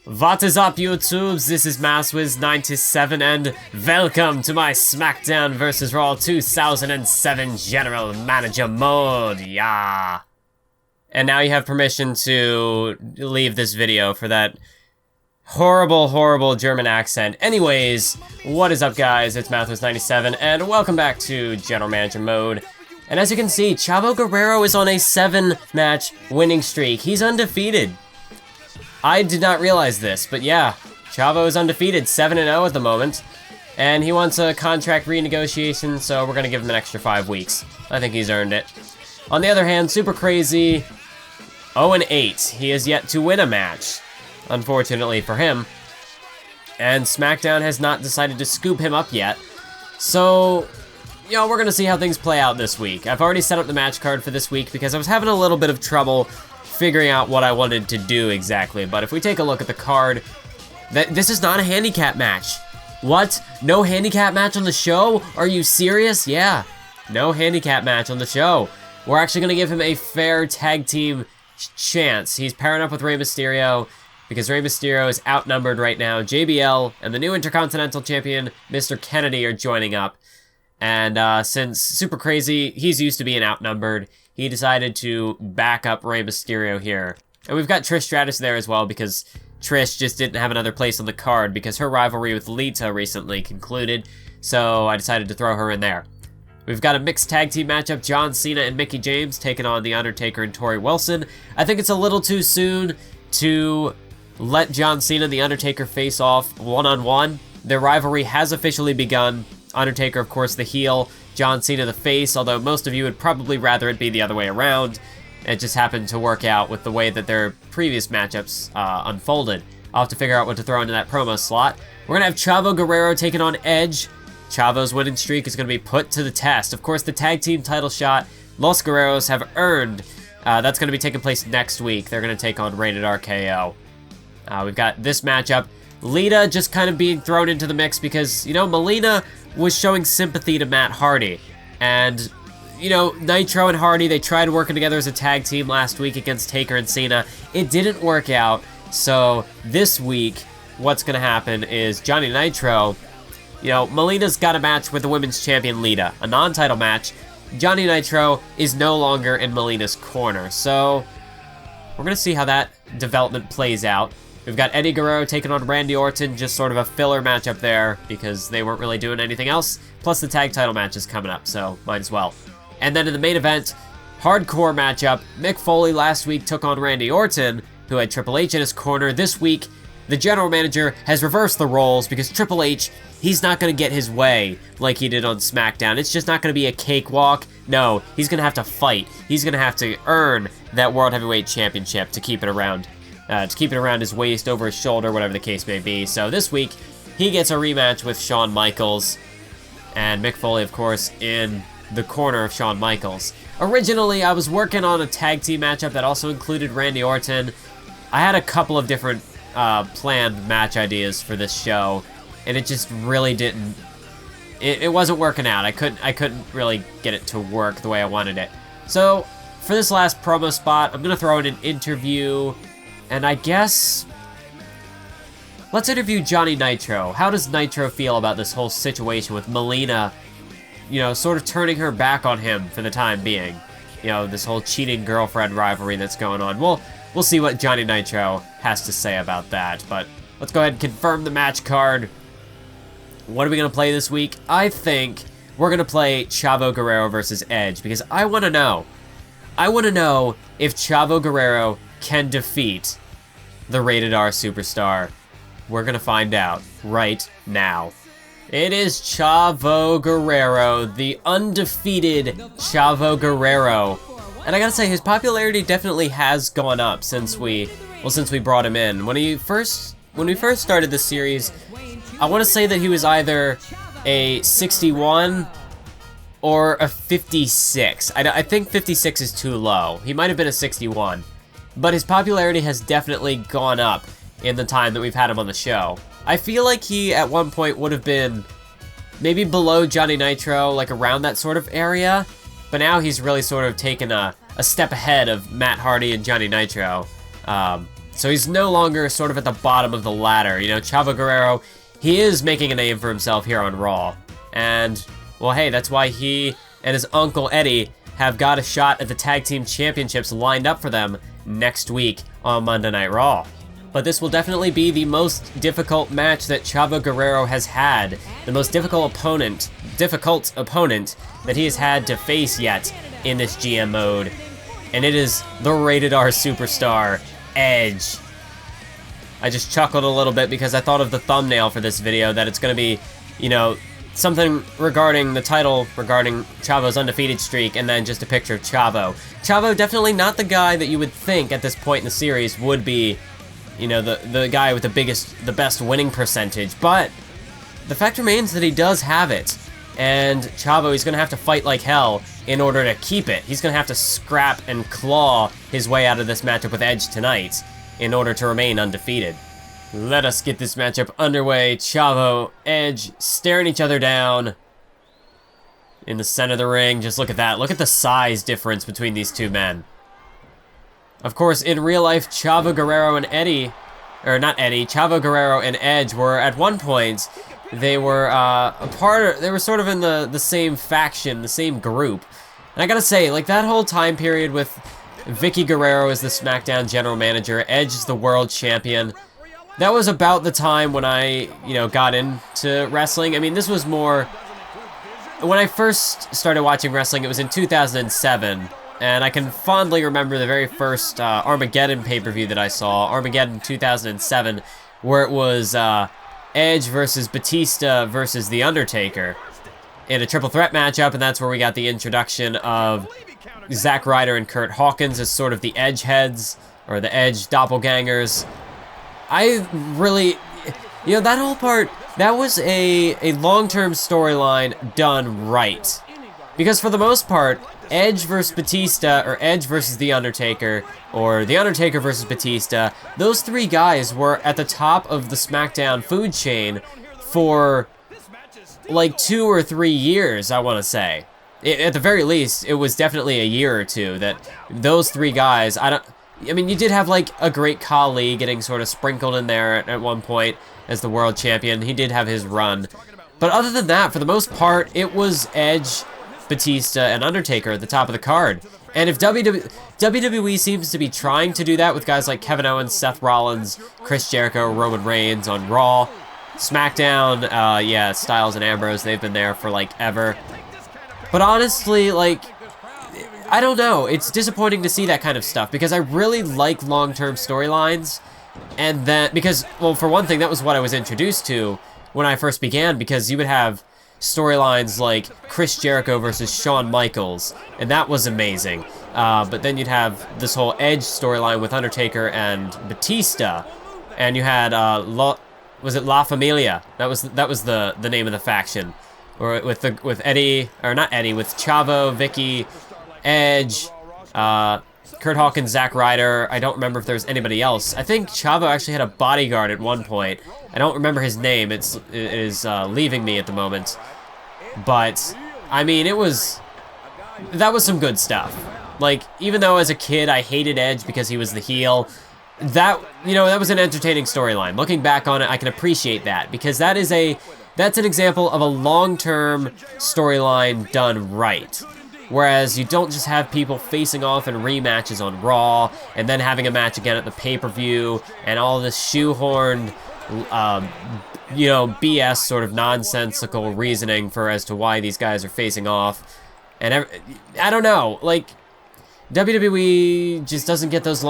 What is up, YouTubes? This is MassWiz97 and welcome to my SmackDown vs. Raw 2007 General Manager mode, yeah. And now you have permission to leave this video for that horrible German accent. Anyways, what is up, guys? It's MassWiz97 and welcome back to General Manager mode. And as you can see, Chavo Guerrero is on a 7-match winning streak. He's undefeated. I did not realize this, but yeah, Chavo is undefeated, 7-0 at the moment, and he wants a contract renegotiation, so we're going to give him an extra 5 weeks. I think he's earned it. On the other hand, Super Crazy, 0-8. He has yet to win a match, unfortunately for him, and SmackDown has not decided to scoop him up yet, so you know, we're going to see how things play out this week. I've already set up the match card for this week because I was having a little bit of trouble figuring out what I wanted to do exactly, but if we take a look at the card, this is not a handicap match. What? No handicap match on the show? Are you serious? Yeah, no handicap match on the show. We're actually going to give him a fair tag team chance. He's pairing up with Rey Mysterio because Rey Mysterio is outnumbered right now. JBL and the new Intercontinental Champion, Mr. Kennedy, are joining up. And since Super Crazy, he's used to being outnumbered, he decided to back up Rey Mysterio here. And we've got Trish Stratus there as well because Trish just didn't have another place on the card because her rivalry with Lita recently concluded, so I decided to throw her in there. We've got a mixed tag team matchup, John Cena and Mickie James taking on The Undertaker and Tori Wilson. I think it's a little too soon to let John Cena and The Undertaker face off one-on-one. Their rivalry has officially begun. Undertaker, of course, the heel, John Cena the face, although most of you would probably rather it be the other way around. It just happened to work out with the way that their previous matchups unfolded. I'll have to figure out what to throw into that promo slot. We're going to have Chavo Guerrero taking on Edge. Chavo's winning streak is going to be put to the test. Of course, the tag team title shot, Los Guerreros have earned. That's going to be taking place next week. They're going to take on Rated RKO. We've got this matchup. Lita just kind of being thrown into the mix because, you know, Melina was showing sympathy to Matt Hardy. And, you know, Nitro and Hardy, they tried working together as a tag team last week against Taker and Cena. It didn't work out. So this week, what's going to happen is Johnny Nitro, you know, Melina's got a match with the women's champion Lita, a non-title match. Johnny Nitro is no longer in Melina's corner. So we're going to see how that development plays out. We've got Eddie Guerrero taking on Randy Orton, just sort of a filler matchup there because they weren't really doing anything else. Plus the tag title match is coming up, so might as well. And then in the main event, hardcore matchup, Mick Foley last week took on Randy Orton, who had Triple H in his corner. This week, the general manager has reversed the roles because Triple H, he's not going to get his way like he did on SmackDown. It's just not going to be a cakewalk. No, he's going to have to fight. He's going to have to earn that World Heavyweight Championship to keep it around. His waist, over his shoulder, whatever the case may be. So this week, he gets a rematch with Shawn Michaels, and Mick Foley, of course, in the corner of Shawn Michaels. Originally, I was working on a tag team matchup that also included Randy Orton. I had a couple of different planned match ideas for this show, and it just really didn't. It wasn't working out. I couldn't really get it to work the way I wanted it. So for this last promo spot, I'm gonna throw in an interview. And I guess, let's interview Johnny Nitro. How does Nitro feel about this whole situation with Melina, you know, sort of turning her back on him for the time being? You know, this whole cheating girlfriend rivalry that's going on. We'll see what Johnny Nitro has to say about that. But let's go ahead and confirm the match card. What are we going to play this week? I think we're going to play Chavo Guerrero versus Edge because I want to know. I want to know if Chavo Guerrero can defeat the Rated R Superstar. We're gonna find out right now. It is Chavo Guerrero, the undefeated Chavo Guerrero. And I gotta say, his popularity definitely has gone up since we brought him in. When we first started the series, I want to say that he was either a 61 or a 56. I think 56 is too low. He might have been a 61. But his popularity has definitely gone up in the time that we've had him on the show. I feel like he, at one point, would have been maybe below Johnny Nitro, like around that sort of area. But now he's really sort of taken a step ahead of Matt Hardy and Johnny Nitro. So he's no longer sort of at the bottom of the ladder. You know, Chavo Guerrero, he is making a name for himself here on Raw. And, well, hey, that's why he and his uncle Eddie have got a shot at the Tag Team Championships lined up for them next week on Monday Night Raw. But this will definitely be the most difficult match that Chavo Guerrero has had. The most difficult opponent that he has had to face yet in this GM mode. And it is the Rated R superstar, Edge. I just chuckled a little bit because I thought of the thumbnail for this video, that it's going to be, you know, something regarding the title, regarding Chavo's undefeated streak, and then just a picture of Chavo. Chavo definitely not the guy that you would think at this point in the series would be, you know, the guy with the best winning percentage, but the fact remains that he does have it. And Chavo, he's going to have to fight like hell in order to keep it. He's going to have to scrap and claw his way out of this matchup with Edge tonight in order to remain undefeated. Let us get this matchup underway. Chavo, Edge, staring each other down in the center of the ring. Just look at that. Look at the size difference between these two men. Of course, in real life, Chavo Guerrero and Chavo Guerrero and Edge were at one point, they were they were sort of in the same faction, the same group. And I gotta say, like, that whole time period with Vicky Guerrero as the SmackDown general manager, Edge is the world champion, that was about the time when I, you know, got into wrestling. I mean, this was more, when I first started watching wrestling, it was in 2007. And I can fondly remember the very first Armageddon pay-per-view that I saw, Armageddon 2007, where it was Edge versus Batista versus The Undertaker in a triple threat matchup, and that's where we got the introduction of Zack Ryder and Curt Hawkins as sort of the Edge heads, or the Edge doppelgangers. I really, you know, that whole part, that was a long-term storyline done right. Because for the most part, Edge versus Batista, or Edge versus The Undertaker, or The Undertaker versus Batista, those three guys were at the top of the SmackDown food chain for like 2 or 3 years, I want to say. At the very least, it was definitely a year or two that those three guys, I mean, you did have like a Great Khali getting sort of sprinkled in there at one point as the world champion. He did have his run. But other than that, for the most part, it was Edge, Batista, and Undertaker at the top of the card. And if WWE seems to be trying to do that with guys like Kevin Owens, Seth Rollins, Chris Jericho, Roman Reigns on Raw, SmackDown, yeah, Styles and Ambrose, they've been there for like ever. But honestly, like, I don't know, it's disappointing to see that kind of stuff because I really like long-term storylines. And then, because, well, for one thing, that was what I was introduced to when I first began, because you would have storylines like Chris Jericho versus Shawn Michaels, and that was amazing. But then you'd have this whole Edge storyline with Undertaker and Batista, and you had was it La Familia? That was the name of the faction, or with Eddie, or not Eddie, with Chavo, Vicky, Edge, Curt Hawkins, Zack Ryder. I don't remember if there was anybody else. I think Chavo actually had a bodyguard at one point. I don't remember his name. It is leaving me at the moment. But, I mean, that was some good stuff. Like, even though as a kid I hated Edge because he was the heel, that was an entertaining storyline. Looking back on it, I can appreciate that, because that's an example of a long-term storyline done right. Whereas you don't just have people facing off in rematches on Raw, and then having a match again at the pay-per-view, and all this shoehorned, BS sort of nonsensical reasoning as to why these guys are facing off. And I don't know, like, WWE just doesn't get those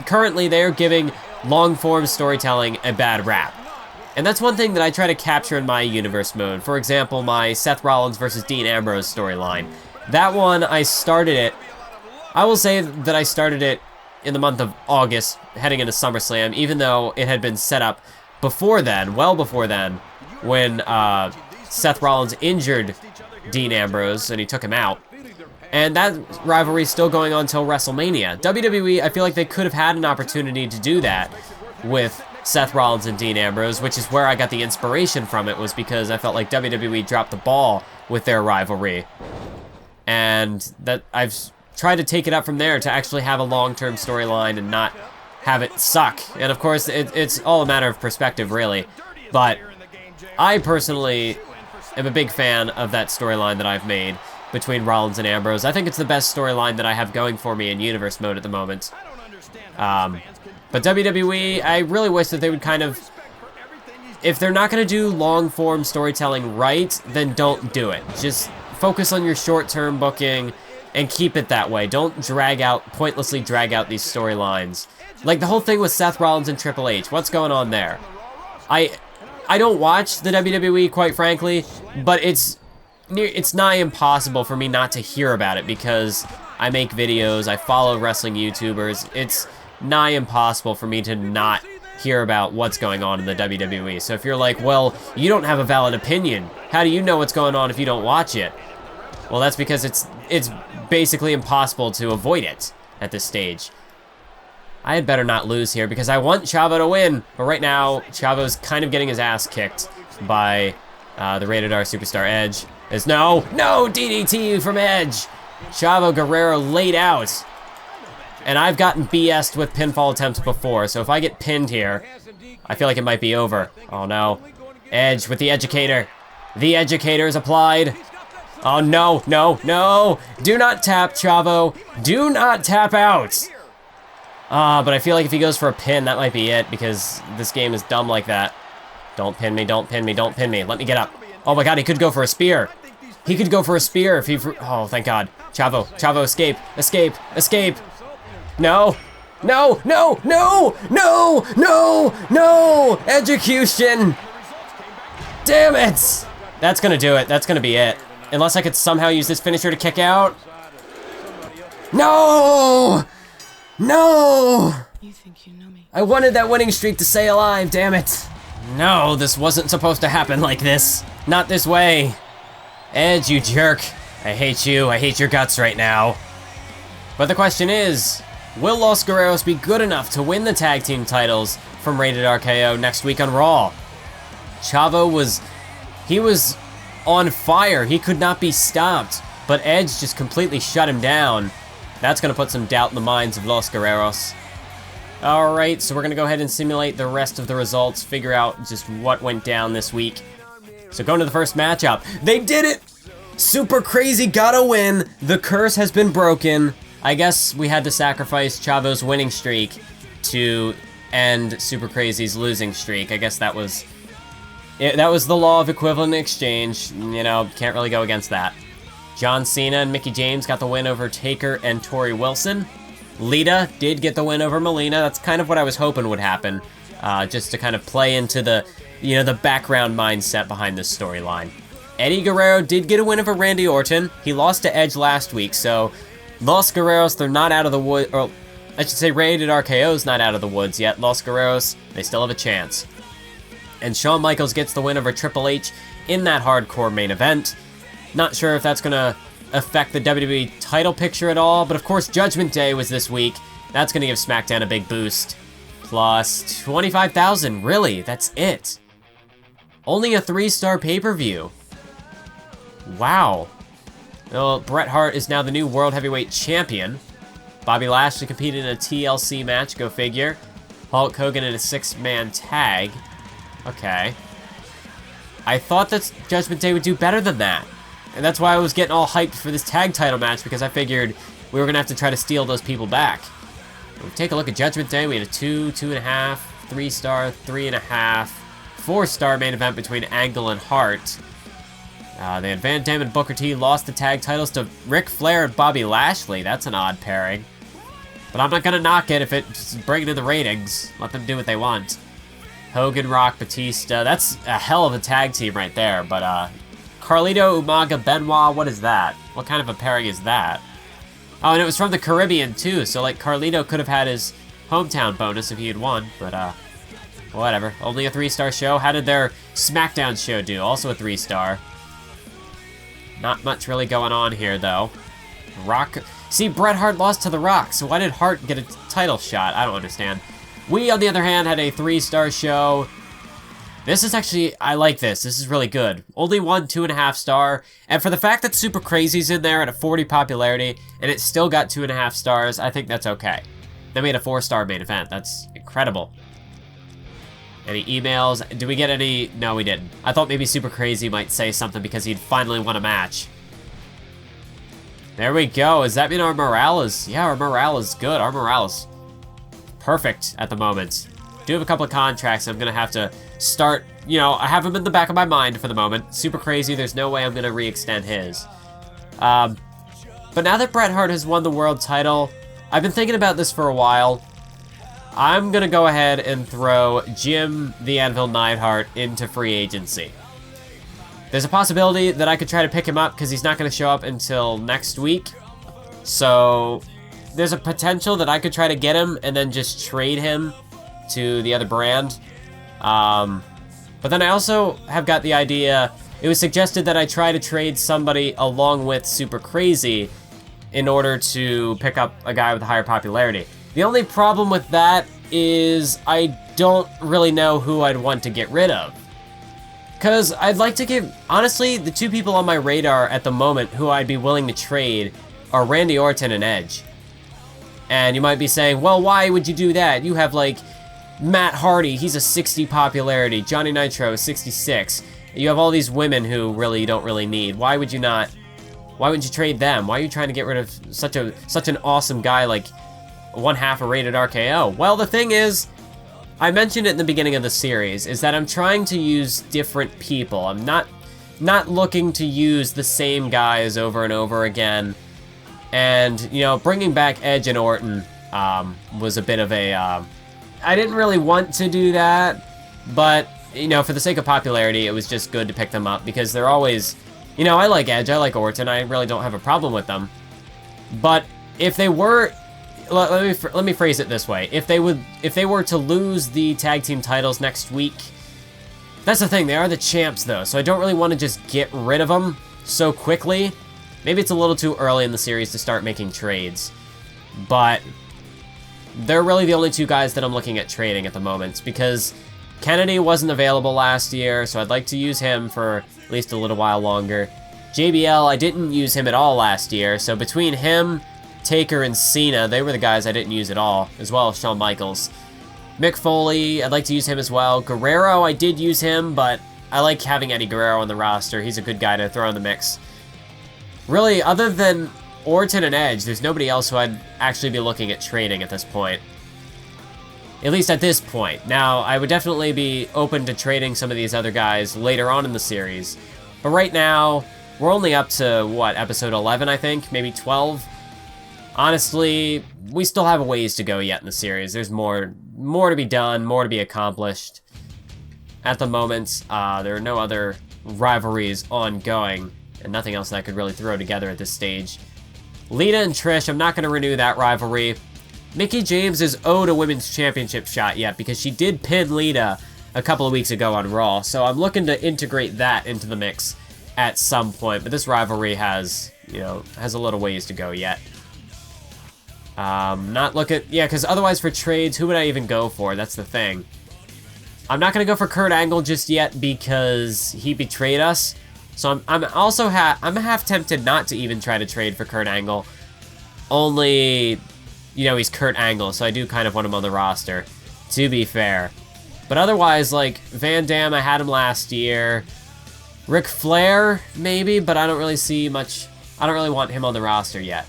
currently they're giving long-form storytelling a bad rap. And that's one thing that I try to capture in my universe mode. For example, my Seth Rollins versus Dean Ambrose storyline. That one, I will say that I started it in the month of August, heading into SummerSlam, even though it had been set up before then, well before then, when Seth Rollins injured Dean Ambrose and he took him out. And that rivalry is still going on until WrestleMania. WWE, I feel like they could have had an opportunity to do that with Seth Rollins and Dean Ambrose, which is where I got the inspiration from it, was because I felt like WWE dropped the ball with their rivalry. And that I've tried to take it up from there to actually have a long-term storyline and not have it suck. And of course, it's all a matter of perspective, really. But I personally am a big fan of that storyline that I've made between Rollins and Ambrose. I think it's the best storyline that I have going for me in Universe mode at the moment. But WWE, I really wish that they would kind of... If they're not going to do long-form storytelling right, then don't do it. Just focus on your short-term booking and keep it that way. Don't pointlessly drag out these storylines. Like the whole thing with Seth Rollins and Triple H. What's going on there? I don't watch the WWE, quite frankly, but it's nigh impossible for me not to hear about it because I make videos, I follow wrestling YouTubers. It's nigh impossible for me to not hear about what's going on in the WWE. So if you're like, well, you don't have a valid opinion, how do you know what's going on if you don't watch it? Well, that's because it's basically impossible to avoid it at this stage. I had better not lose here because I want Chavo to win, but right now, Chavo's kind of getting his ass kicked by the Rated R Superstar Edge. No DDT from Edge! Chavo Guerrero laid out. And I've gotten BS'd with pinfall attempts before, so if I get pinned here, I feel like it might be over. Oh no. Edge with the Educator. The Educator is applied. Oh no, no, no! Do not tap, Chavo. Do not tap out! But I feel like if he goes for a pin, that might be it, because this game is dumb like that. Don't pin me, don't pin me, don't pin me. Let me get up. Oh my god, he could go for a spear. He could go for a spear if he... Oh, thank god. Chavo, escape, escape, escape. No, no, no, no, no, no, no! Execution! Damn it! That's gonna do it. That's gonna be it. Unless I could somehow use this finisher to kick out. No! No! You think you know me? I wanted that winning streak to stay alive, damn it. No, this wasn't supposed to happen like this. Not this way. Edge, you jerk. I hate you. I hate your guts right now. But the question is, will Los Guerreros be good enough to win the tag team titles from Rated RKO next week on Raw? Chavo was on fire. He could not be stopped. But Edge just completely shut him down. That's going to put some doubt in the minds of Los Guerreros. Alright, so we're going to go ahead and simulate the rest of the results, figure out just what went down this week. So going to the first matchup. They did it! Super Crazy got a win. The curse has been broken. I guess we had to sacrifice Chavo's winning streak to end Super Crazy's losing streak. I guess that was the law of equivalent exchange. You know, can't really go against that. John Cena and Mickie James got the win over Taker and Tori Wilson. Lita did get the win over Melina. That's kind of what I was hoping would happen, just to kind of play into the background mindset behind this storyline. Eddie Guerrero did get a win over Randy Orton. He lost to Edge last week, so Los Guerreros, they're not out of the woods, or I should say Rated RKO's not out of the woods yet. Los Guerreros, they still have a chance. And Shawn Michaels gets the win over Triple H in that hardcore main event. Not sure if that's going to affect the WWE title picture at all, but of course Judgment Day was this week. That's going to give SmackDown a big boost. Plus 25,000, really, that's it. Only a 3-star pay-per-view. Wow. Well, Bret Hart is now the new World Heavyweight Champion. Bobby Lashley competed in a TLC match, go figure. Hulk Hogan in a 6-man tag. Okay. I thought that Judgment Day would do better than that. And that's why I was getting all hyped for this tag title match, because I figured we were going to have to try to steal those people back. If we take a look at Judgment Day, we had a 2, 2.5, 3-star, 3.5, 4-star main event between Angle and Hart. They had Van Dam and Booker T lost the tag titles to Ric Flair and Bobby Lashley. That's an odd pairing. But I'm not going to knock it if it's bringing in the ratings. Let them do what they want. Hogan, Rock, Batista. That's a hell of a tag team right there. But Carlito, Umaga, Benoit, what is that? What kind of a pairing is that? Oh, and it was from the Caribbean too. So like Carlito could have had his hometown bonus if he had won. But whatever. Only a 3-star show. How did their SmackDown show do? Also a 3-star. Not much really going on here, though. Rock... See, Bret Hart lost to The Rock, so why did Hart get a title shot? I don't understand. We, on the other hand, had a 3-star show. This is actually... I like this. This is really good. Only one 2.5 star. And for the fact that Super Crazy's in there at a 40 popularity, and it still got 2.5 stars, I think that's okay. They made a 4-star main event. That's incredible. Any emails? Did we get any? No, we didn't. I thought maybe Super Crazy might say something because he'd finally won a match. There we go. Does that mean our morale is... Yeah, our morale is good. Our morale is perfect at the moment. Do have a couple of contracts I'm going to have to start... You know, I have them in the back of my mind for the moment. Super Crazy, there's no way I'm going to re-extend his. But now that Bret Hart has won the world title, I've been thinking about this for a while. I'm going to go ahead and throw Jim the Anvil Neidhart into free agency. There's a possibility that I could try to pick him up because he's not going to show up until next week. So there's a potential that I could try to get him and then just trade him to the other brand. But then I also have got the idea, it was suggested that I try to trade somebody along with Super Crazy in order to pick up a guy with higher popularity. The only problem with that is I don't really know who I'd want to get rid of. Because I'd like to give... Honestly, the two people on my radar at the moment who I'd be willing to trade are Randy Orton and Edge. And you might be saying, well, why would you do that? You have, like, Matt Hardy, he's a 60 popularity. Johnny Nitro is 66. You have all these women who really you don't really need. Why would you not... Why wouldn't you trade them? Why are you trying to get rid of such an awesome guy like one half a rated RKO? Well, the thing is, I mentioned it in the beginning of the series, is that I'm trying to use different people. I'm not looking to use the same guys over and over again. And, you know, bringing back Edge and Orton was a bit of a... I didn't really want to do that, but, you know, for the sake of popularity, it was just good to pick them up because they're always... You know, I like Edge, I like Orton, I really don't have a problem with them. But if they were... Let me phrase it this way. If they were to lose the tag team titles next week... That's the thing, they are the champs though, so I don't really want to just get rid of them so quickly. Maybe it's a little too early in the series to start making trades. But they're really the only two guys that I'm looking at trading at the moment, because Kennedy wasn't available last year, so I'd like to use him for at least a little while longer. JBL, I didn't use him at all last year, so between him, Taker, and Cena, they were the guys I didn't use at all, as well as Shawn Michaels. Mick Foley, I'd like to use him as well. Guerrero, I did use him, but I like having Eddie Guerrero on the roster. He's a good guy to throw in the mix. Really, other than Orton and Edge, there's nobody else who I'd actually be looking at trading at this point. At least at this point. Now, I would definitely be open to trading some of these other guys later on in the series. But right now, we're only up to, what, episode 11, I think? Maybe 12? Honestly, we still have a ways to go yet in the series. There's more to be done, more to be accomplished. At the moment, there are no other rivalries ongoing, and nothing else that I could really throw together at this stage. Lita and Trish, I'm not going to renew that rivalry. Mickie James is owed a women's championship shot yet because she did pin Lita a couple of weeks ago on Raw, so I'm looking to integrate that into the mix at some point, but this rivalry has a little ways to go yet. Not looking, yeah, because otherwise for trades, who would I even go for? That's the thing. I'm not going to go for Kurt Angle just yet because he betrayed us, so I'm also I'm half tempted not to even try to trade for Kurt Angle. Only... You know, he's Kurt Angle, so I do kind of want him on the roster, to be fair. But otherwise, like, Van Dam, I had him last year. Ric Flair, maybe, but I don't really see much... I don't really want him on the roster yet.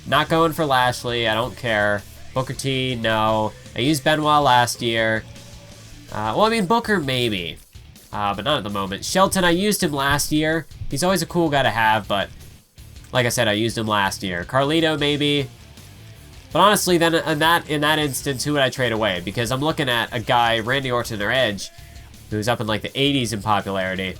Not going for Lashley, I don't care. Booker T, no. I used Benoit last year. Well, I mean, Booker, maybe. But not at the moment. Shelton, I used him last year. He's always a cool guy to have, but... Like I said, I used him last year. Carlito, maybe... But honestly, then in that instance, who would I trade away? Because I'm looking at a guy, Randy Orton or Edge, who's up in like the 80s in popularity.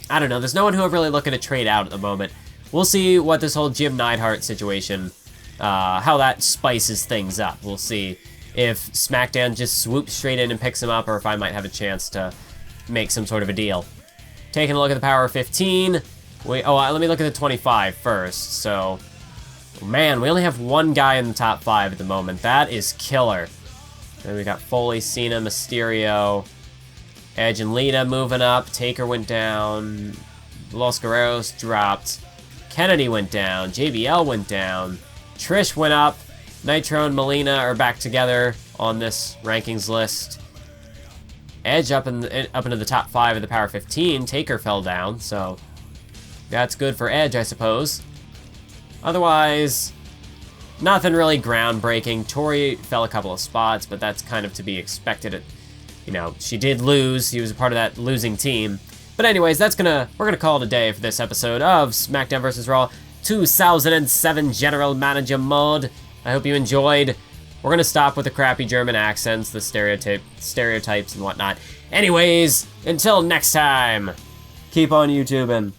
I don't know. There's no one who I'm really looking to trade out at the moment. We'll see what this whole Jim Neidhart situation, how that spices things up. We'll see if SmackDown just swoops straight in and picks him up, or if I might have a chance to make some sort of a deal. Taking a look at the Power of 15. Let me look at the 25 first. So... Man, we only have one guy in the top 5 at the moment. That is killer. Then we got Foley, Cena, Mysterio, Edge and Lita moving up. Taker went down. Los Guerreros dropped. Kennedy went down. JBL went down. Trish went up. Nitro and Melina are back together on this rankings list. Edge up into the top 5 of the Power 15. Taker fell down, so that's good for Edge, I suppose. Otherwise, nothing really groundbreaking. Tori fell a couple of spots, but that's kind of to be expected. You know, she did lose. He was a part of that losing team. But anyways, we're gonna call it a day for this episode of SmackDown vs. Raw 2007 General Manager Mode. I hope you enjoyed. We're gonna stop with the crappy German accents, the stereotypes and whatnot. Anyways, until next time, keep on YouTubing.